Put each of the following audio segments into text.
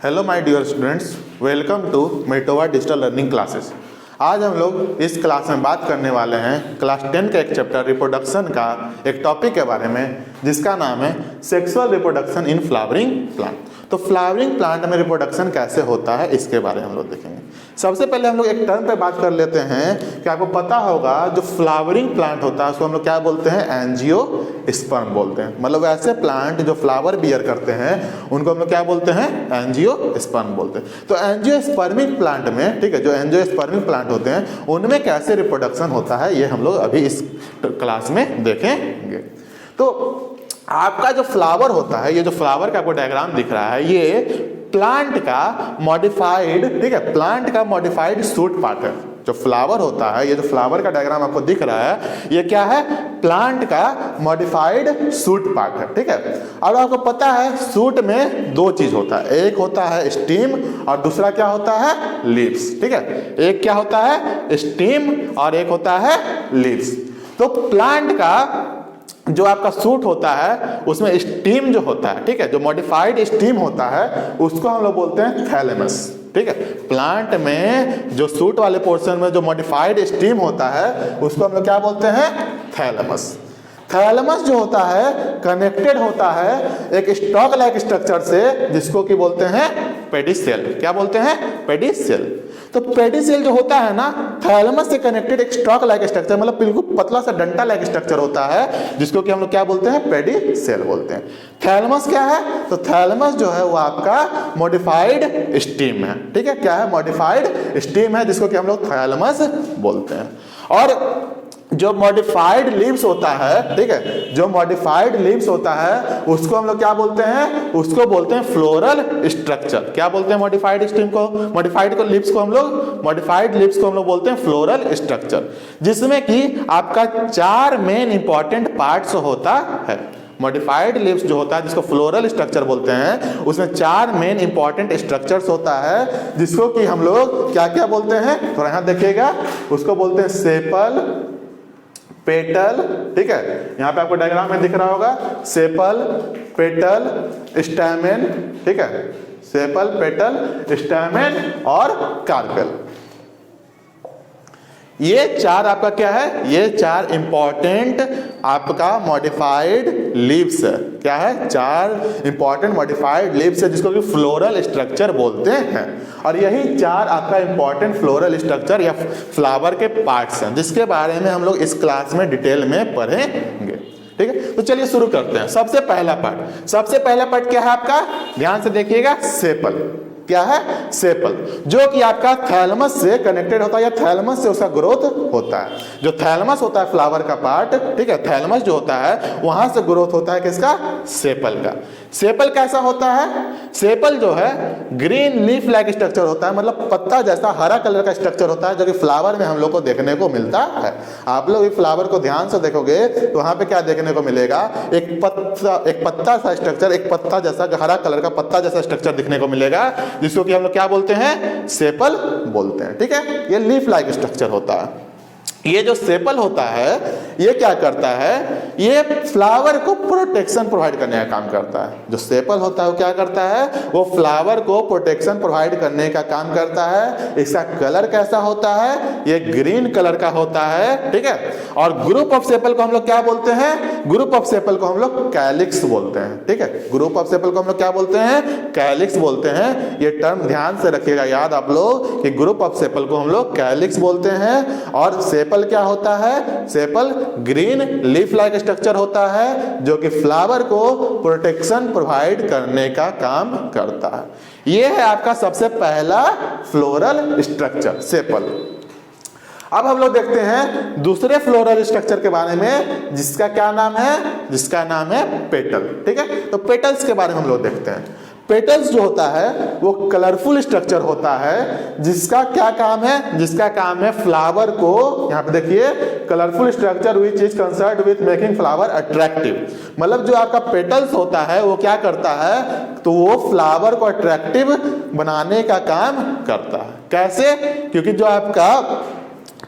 Hello my dear students, welcome to Metova digital learning classes. आज हम लोग इस क्लास में बात करने वाले हैं क्लास 10 का एक चैप्टर रिप्रोडक्शन का एक टॉपिक के बारे में जिसका नाम है sexual reproduction in flowering plant. तो फ्लावरिंग प्लांट में रिप्रोडक्शन कैसे होता है इसके बारे में हम लोग देखेंगे। सबसे पहले हम लोग एक टर्म पे बात कर लेते हैं कि आपको पता होगा जो फ्लावरिंग प्लांट होता है उसको हम लोग क्या बोलते हैं, एंजियोस्पर्म बोलते हैं। मतलब ऐसे प्लांट जो फ्लावर बियर करते हैं उनको हम लोग क्या बोलते हैं, एंजियोस्पर्म बोलते हैं। तो एंजियोस्पर्मिक प्लांट में, ठीक है, जो एंजियोस्पर्मिक प्लांट होते हैं उनमें कैसे रिप्रोडक्शन होता है ये हम लोग अभी इस क्लास में देखेंगे। तो आपका जो फ्लावर होता है, ये जो फ्लावर का आपको डायग्राम दिख रहा है, ये प्लांट का मॉडिफाइड, ठीक है, प्लांट का मॉडिफाइड शूट पार्ट है। जो फ्लावर होता है, ये जो फ्लावर का डायग्राम आपको दिख रहा है, ये क्या है, प्लांट का मॉडिफाइड शूट पार्ट है। ठीक है, अब आपको पता है शूट में दो चीज होता है, एक होता है स्टीम और दूसरा क्या होता है, लीव्स। ठीक है, एक क्या होता है, स्टीम और एक होता है लीव्स। तो प्लांट का जो आपका सूट होता है उसमें स्टीम जो होता है, ठीक है, जो मॉडिफाइड स्टीम होता है उसको हम लोग बोलते हैं थैलेमस। ठीक है, प्लांट में जो सूट वाले पोर्शन में जो मॉडिफाइड स्टीम होता है उसको हम लोग क्या बोलते हैं, थैलेमस। थैलेमस जो होता है कनेक्टेड होता है एक स्टॉक लाइक स्ट्रक्चर से जिसको कि बोलते हैं पेडिसेल। क्या बोलते हैं, पेडिसेल। तो पेडिसेल जो होता है ना, थैलेमस से कनेक्टेड एक स्टॉक लाइक स्ट्रक्चर, मतलब बिल्कुल पतला सा डंटा लाइक स्ट्रक्चर होता है जिसको कि हम लोग क्या बोलते हैं, पेडिसेल बोलते हैं। थैलेमस क्या है, तो थैलेमस जो है वो आपका मॉडिफाइड स्टीम है। ठीक है, क्या है, मॉडिफाइड स्टीम है जिसको कि हम लोग थैलेमस बोलते हैं। और जो मॉडिफाइड लीव्स होता है, ठीक है, जो मॉडिफाइड लीव्स होता है उसको हम लोग क्या बोलते हैं, उसको बोलते हैं फ्लोरल स्ट्रक्चर। क्या बोलते हैं, मॉडिफाइड स्टीम को, मॉडिफाइड को लीव्स को हम लोग, मॉडिफाइड लीव्स को हम लोग बोलते हैं फ्लोरल स्ट्रक्चर, जिसमें कि आपका 4 मेन इंपॉर्टेंट पार्ट्स होता है। मॉडिफाइड लीव्स जो होता है जिसको फ्लोरल स्ट्रक्चर बोलते हैं उसमें 4 मेन इंपॉर्टेंट स्ट्रक्चर्स होता है जिसको कि हम लोग क्या क्या बोलते हैं, थोड़ा यहां देखिएगा, उसको बोलते हैं सेपल, पेटल। ठीक है, यहां पे आपको डायग्राम में दिख रहा होगा सेपल, पेटल, स्टैमेन। ठीक है, सेपल, पेटल, स्टैमेन और कार्पेल। ये 4 आपका क्या है, ये 4 इंपॉर्टेंट आपका मॉडिफाइड लीव्स है। क्या है, 4 इंपॉर्टेंट मॉडिफाइड लीव्स है जिसको कि फ्लोरल स्ट्रक्चर बोलते हैं। और यही 4 आपका इंपॉर्टेंट फ्लोरल स्ट्रक्चर या फ्लावर के पार्ट्स हैं जिसके बारे में हम लोग इस क्लास में डिटेल में पढ़ेंगे। ठीक है, तो चलिए शुरू करते हैं। सबसे पहला पार्ट क्या है आपका, ध्यान से देखिएगा, सेपल। क्या है, सेपल, जो कि आपका थैलेमस से कनेक्टेड होता है या थैलेमस से उसका ग्रोथ होता है। जो थैलेमस होता है फ्लावर का पार्ट, ठीक है, थैलेमस जो होता है वहां से ग्रोथ होता है किसका, सेपल का। सेपल कैसा होता है, सेपल जो है ग्रीन लीफ लाइक स्ट्रक्चर होता है, मतलब पत्ता जैसा हरा कलर का स्ट्रक्चर होता है जो कि फ्लावर में हम लोग को देखने को मिलता है। आप लोग इस फ्लावर को ध्यान से देखोगे तो वहां पे क्या देखने को मिलेगा, एक पत्ता सा स्ट्रक्चर, एक पत्ता जैसा हरा कलर का पत्ता जैसा स्ट्रक्चर दिखने को मिलेगा जिसको कि हम लोग क्या बोलते हैं, सेपल बोलते हैं। ठीक है, ये लीफ लाइक स्ट्रक्चर होता है। ये जो सेपल होता है ये क्या करता है, ये फ्लावर को प्रोटेक्शन प्रोवाइड करने का काम करता है। जो सेपल होता है वो क्या करता है, वो फ्लावर को प्रोटेक्शन प्रोवाइड करने का काम करता है। इसका कलर कैसा होता है, ये ग्रीन कलर का होता है। ठीक है, और ग्रुप ऑफ सेपल को हम लोग क्या बोलते हैं, ग्रुप ऑफ सेपल को हम लोग कैलिक्स बोलते हैं। ठीक है, ग्रुप ऑफ सेपल को हम लोग क्या बोलते हैं, कैलिक्स बोलते हैं। ये टर्म ध्यान से रखिएगा याद आप लोग कि ग्रुप ऑफ सेपल को हम लोग कैलिक्स बोलते हैं। और सेपल क्या होता है, sepal green leaf like structure होता है जो कि फ्लावर को प्रोटेक्शन प्रोवाइड करने का काम करता है। यह है आपका सबसे पहला फ्लोरल स्ट्रक्चर, सेपल। अब हम लोग देखते हैं दूसरे फ्लोरल स्ट्रक्चर के बारे में जिसका क्या नाम है, जिसका नाम है पेटल। ठीक है, तो पेटल्स के बारे में हम लोग देखते हैं। पेटल्स जो होता है वो कलरफुल स्ट्रक्चर होता है जिसका क्या काम है, जिसका काम है फ्लावर को, यहाँ पे देखिए, colourful structure which is concerned with making flower attractive. मतलब जो आपका पेटल्स होता है वो क्या करता है, तो वो फ्लावर को अट्रैक्टिव बनाने का काम करता है। कैसे, क्योंकि जो आपका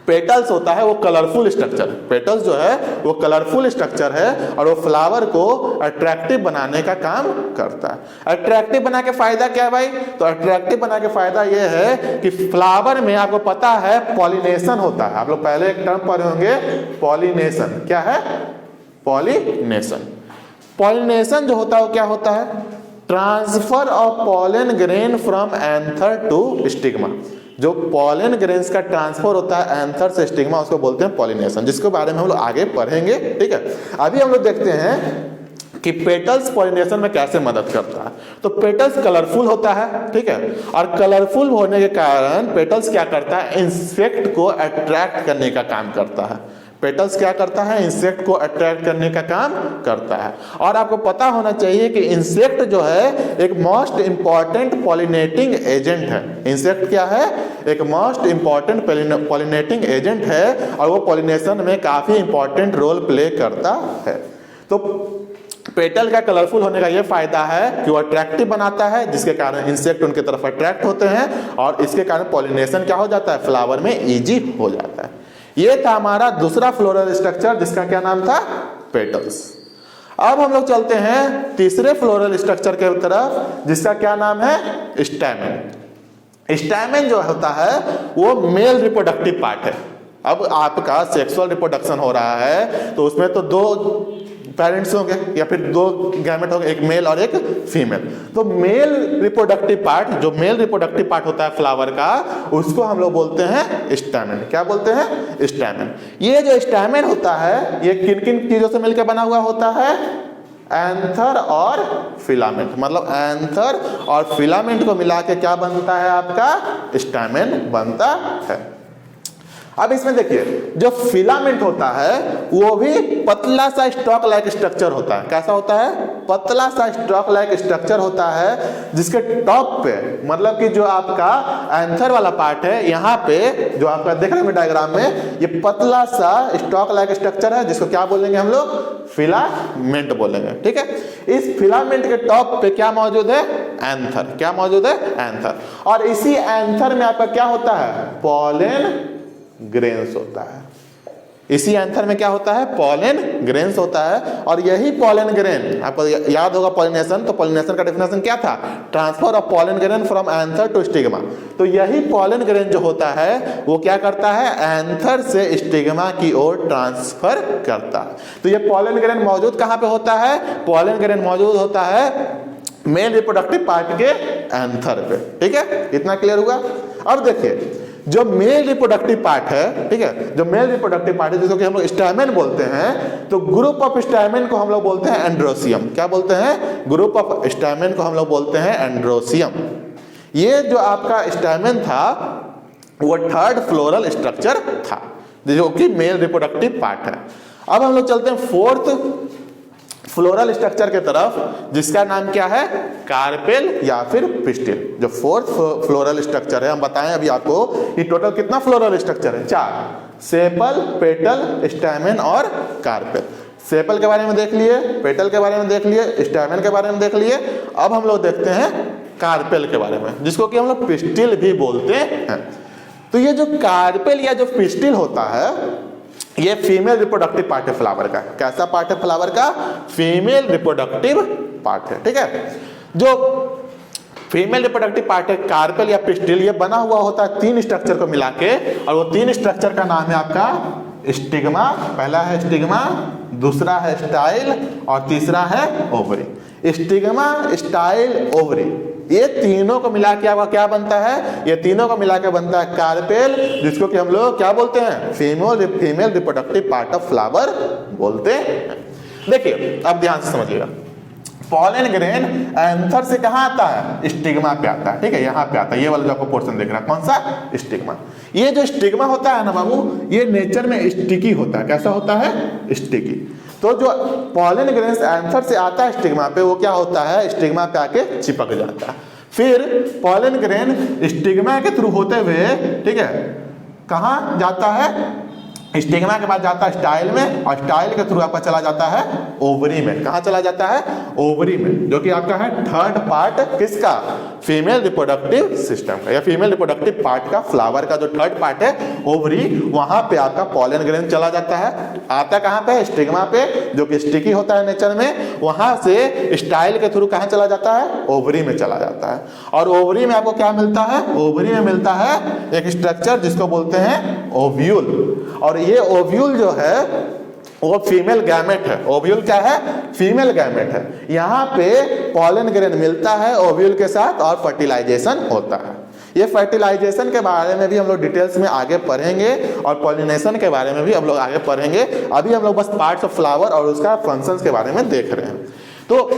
पेटल्स होता है वो कलरफुल स्ट्रक्चर, पेटल्स जो है वो कलरफुल स्ट्रक्चर है और वो फ्लावर को अट्रैक्टिव बनाने का काम करता है। अट्रैक्टिव बना के फायदा क्या है भाई? तो अट्रैक्टिव बना के फायदा ये है कि फ्लावर में आपको पता है पॉलिनेशन होता है। आप लोग पहले एक टर्म पढ़े होंगे पॉलिनेशन। क्या है? पॉलिनेशन। पॉलिनेशन जो होता है वो क्या होता है? Transfer of pollen grain from anther to stigma. जो पॉलन ग्रेन्स का ट्रांसफर होता है एंथर से स्टिग्मा, उसको बोलते हैं पॉलिनेशन, जिसके बारे में हम लोग आगे पढ़ेंगे। ठीक है, अभी हम लोग देखते हैं कि पेटल्स पॉलिनेशन में कैसे मदद करता है। तो पेटल्स कलरफुल होता है, ठीक है, और कलरफुल होने के कारण पेटल्स क्या करता है? इंसेक्ट को अट्रैक्ट करने का काम करता है। पेटल्स क्या करता है? इंसेक्ट को अट्रैक्ट करने का काम करता है। और आपको पता होना चाहिए कि इंसेक्ट जो है एक मोस्ट इंपॉर्टेंट पॉलिनेटिंग एजेंट है। इंसेक्ट क्या है? एक मोस्ट इंपॉर्टेंट पॉलिनेटिंग एजेंट है और वो पॉलिनेशन में काफी इंपॉर्टेंट रोल प्ले करता है। तो पेटल का कलरफुल होने का ये फायदा है कि वो अट्रैक्टिव बनाता है, जिसके कारण इंसेक्ट उनके तरफ अट्रैक्ट होते हैं और इसके कारण पॉलिनेशन क्या हो जाता है? फ्लावर में इजी हो जाता है। ये था हमारा दूसरा फ्लोरल स्ट्रक्चर, जिसका क्या नाम था? पेटल्स। अब हम लोग चलते हैं तीसरे फ्लोरल स्ट्रक्चर के तरफ, जिसका क्या नाम है? स्टैमेन। स्टैमेन जो होता है वो मेल रिप्रोडक्टिव पार्ट है। अब आपका सेक्सुअल रिप्रोडक्शन हो रहा है तो उसमें तो दो पेरेंट्स होंगे या फिर दो गैमेट होंगे, एक मेल और एक फीमेल। तो मेल रिप्रोडक्टिव पार्ट, जो मेल रिप्रोडक्टिव पार्ट होता है फ्लावर का, उसको हम लोग बोलते हैं स्टैमेन। क्या बोलते हैं? स्टैमेन। ये जो स्टैमेन होता है ये किन किन चीजों से मिलकर बना हुआ होता है? एंथर और फिलामेंट। मतलब एंथर और फिलामेंट को मिला के क्या बनता है? आपका स्टैमेन बनता है। अब इसमें देखिए, जो फिलामेंट होता है वो भी पतला सा स्टॉक लाइक स्ट्रक्चर होता है। कैसा होता है? पतला सा स्टॉक लाइक स्ट्रक्चर होता है, जिसके टॉप पे, मतलब कि जो आपका एंथर वाला पार्ट है, यहाँ पे जो आपका देख रहे हैं डायग्राम में, ये पतला सा स्टॉक लाइक स्ट्रक्चर है, जिसको क्या बोलेंगे हम लोग? फिलामेंट बोलेंगे। ठीक है, इस फिलामेंट के टॉप पे क्या मौजूद है? एंथर। क्या मौजूद है? एंथर। और इसी एंथर में आपका क्या होता है? पॉलन ग्रेन्स होता है। इसी एंथर में क्या होता है? पॉलन ग्रेन्स होता है। और यही पॉलन ग्रेन, आपको याद होगा पॉलिनेशन, तो पॉलिनेशन का डेफिनेशन क्या था? Transfer of pollen grain from anther to stigma. तो यही पॉलन ग्रेन जो होता है वो क्या करता है? एंथर से स्टिग्मा की ओर ट्रांसफर करता है। तो ये पॉलन ग्रेन मौजूद कहाँ पे होता है? पॉलन ग्रेन मौजूद होता है मेल रिप्रोडक्टिव पार्ट के एंथर पे। ठीक है, इतना क्लियर हुआ? अब देखिए, जो मेल रिप्रोडक्टिव पार्ट है, ठीक है, जो मेल रिप्रोडक्टिव पार्ट है जिसको कि हम लोग स्टैमेन बोलते हैं, तो ग्रुप ऑफ स्टैमेन को हम लोग बोलते हैं एंड्रोसियम। क्या बोलते हैं? ग्रुप ऑफ स्टैमेन को हम लोग बोलते हैं एंड्रोसियम। ये जो आपका स्टैमेन था वो थर्ड फ्लोरल स्ट्रक्चर था, जो कि मेल रिप्रोडक्टिव पार्ट है। अब हम लोग चलते हैं फोर्थ फ्लोरल स्ट्रक्चर के तरफ, जिसका नाम क्या है? कार्पेल या फिर पिस्टिल। जो फोर्थ फ्लोरल स्ट्रक्चर है, हम बताएं अभी आपको कि टोटल कितना फ्लोरल स्ट्रक्चर है? 4। सेपल, पेटल, स्टैमेन और कार्पेल। सेपल के बारे में देख लिए, पेटल के बारे में देख लिए, स्टैमेन के बारे में देख लिए। अब हम लोग देखते हैं कार्पेल के बारे में, जिसको कि हम लोग पिस्टिल भी बोलते हैं। तो ये जो कार्पेल या जो पिस्टिल होता है, ये फीमेल रिप्रोडक्टिव पार्ट है फ्लावर का। कैसा पार्ट है फ्लावर का? फीमेल रिप्रोडक्टिव पार्ट है। ठीक है, जो फीमेल रिप्रोडक्टिव पार्ट है कार्पेल या पिस्टिल, ये बना हुआ होता है 3 स्ट्रक्चर को मिला के, और वो 3 स्ट्रक्चर का नाम है आपका स्टिग्मा। पहला है स्टिग्मा, दूसरा है स्टाइल और तीसरा है ओवरी। स्टिग्मा, स्टाइल, ओवरी, ये तीनों को मिला के आपका क्या बनता है? ये तीनों को मिला के बनता है कार्पेल, जिसको कि हम लोग क्या बोलते हैं? Female reproductive part of flower बोलते हैं। देखिए, अब ध्यान से समझिएगा, पॉलन ग्रेन एंथर से कहाँ आता है? स्टिग्मा पे आता है। ठीक है, यहाँ पे आता है। ये वाला जो आपको पोर्शन दिख रहा है, कौन सा? स्टिग्मा। ये जो स्टिग्मा होता है ना बाबू, ये नेचर में स्टिकी होता है। कैसा होता है? स्टिकी। तो जो पॉलन ग्रेन एंथर से आता है स्टिग्मा पे, वो क्या होता है? स्टिग्मा पे आके चिपक जाता है। फिर पॉलन ग्रेन स्टिग्मा के थ्रू होते हुए, ठीक है, कहाँ जाता है? स्टिग्मा के बाद जाता है स्टाइल में, और स्टाइल के थ्रू आपका चला जाता है ओवरी में। कहाँ चला जाता है? ओवरी में, जो कि आपका है थर्ड पार्ट किसका? फीमेल रिप्रोडक्टिव सिस्टम का या फीमेल रिप्रोडक्टिव पार्ट का, फ्लावर का जो थर्ड पार्ट है ओवरी, वहां पे आपका पॉलन ग्रेन चला जाता है। आता कहां पे? स्टिग्मा पे, जो कि स्टिकी होता है नेचर में। वहां से स्टाइल के थ्रू कहां चला जाता है? ओवरी में चला जाता है। और ओवरी में आपको क्या मिलता है? ओवरी में मिलता है एक स्ट्रक्चर जिसको बोलते हैं ओव्यूल। और ये ओव्यूल जो है वो फीमेल गैमेट है। ओव्यूल क्या है? फीमेल गैमेट है। यहाँ पे पॉलन ग्रेन मिलता है ओव्यूल के साथ और फर्टिलाइजेशन होता है। ये फर्टिलाइजेशन के बारे में भी हम लोग डिटेल्स में आगे पढ़ेंगे और पॉलिनेशन के बारे में भी हम लोग आगे पढ़ेंगे। अभी हम लोग बस पार्ट्स ऑफ फ्लावर और उसका फंक्शंस के बारे में देख रहे हैं। तो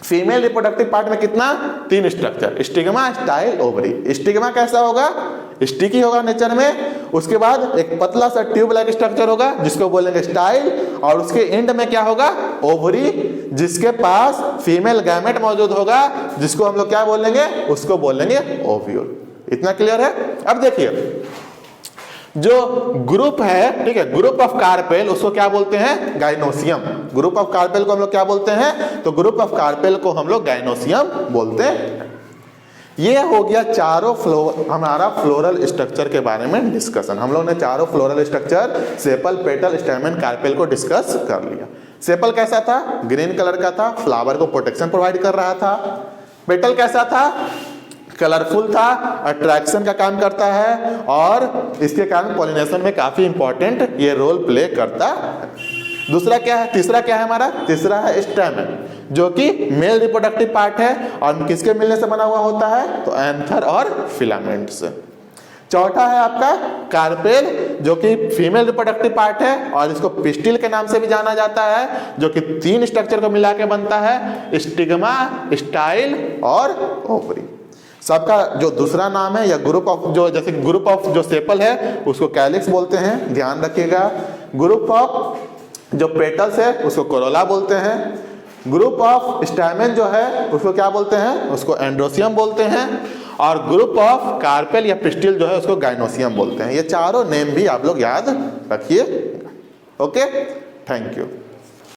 फीमेल रिप्रोडक्टिव पार्ट में कितना? 3 structure, stigma, style, ovary. Stigma कैसा होगा? स्टिकी होगा नेचर में। उसके बाद एक पतला सा ट्यूब लाइक स्ट्रक्चर होगा जिसको बोलेंगे स्टाइल, और उसके एंड में क्या होगा? ओवरी, जिसके पास फीमेल गैमेट मौजूद होगा जिसको हम लोग क्या बोलेंगे? उसको बोलेंगे ओव्यूल। इतना क्लियर है? अब देखिए जो ग्रुप है, ठीक है, ग्रुप ऑफ कार्पेल, उसको क्या बोलते हैं? गाइनोसियम। ग्रुप ऑफ कार्पेल को हम लोग क्या बोलते हैं? तो ग्रुप ऑफ कार्पेल को हम लोग गाइनोसियम बोलते हैं। ये हो गया चारों हमारा फ्लोरल स्ट्रक्चर के बारे में डिस्कशन। हम लोग ने चारों floral structure sepal, petal, stamen, carpel को डिस्कस कर लिया। सेपल कैसा था? ग्रीन कलर का था, फ्लावर को प्रोटेक्शन प्रोवाइड कर रहा था। पेटल कैसा था? कलरफुल था, अट्रैक्शन का काम करता है और इसके कारण पॉलिनेशन में काफी इंपॉर्टेंट ये रोल प्ले करता है। दूसरा क्या है? तीसरा क्या है हमारा? तीसरा है स्टैमेन, जो कि मेल रिप्रोडक्टिव पार्ट है और किसके मिलने से बना हुआ होता है? तो एंथर और फिलामेंट से। चौथा है आपका कार्पेल, जो कि फीमेल रिप्रोडक्टिव पार्ट है और इसको पिस्टिल के नाम से भी जाना जाता है, जो कि 3 स्ट्रक्चर को मिला के बनता है, स्टिग्मा, स्टाइल और ओवरी। सबका जो दूसरा नाम है या ग्रुप ऑफ, जो जैसे ग्रुप ऑफ जो सेपल है उसको कैलिक्स बोलते हैं, ध्यान रखिएगा। ग्रुप ऑफ जो पेटल्स है उसको कोरोला बोलते हैं। ग्रुप ऑफ स्टैमेन जो है उसको क्या बोलते हैं? उसको एंड्रोसियम बोलते हैं। और ग्रुप ऑफ कार्पेल या पिस्टिल जो है उसको गाइनोसियम बोलते हैं। ये चारों नेम भी आप लोग याद रखिए। Okay, thank you.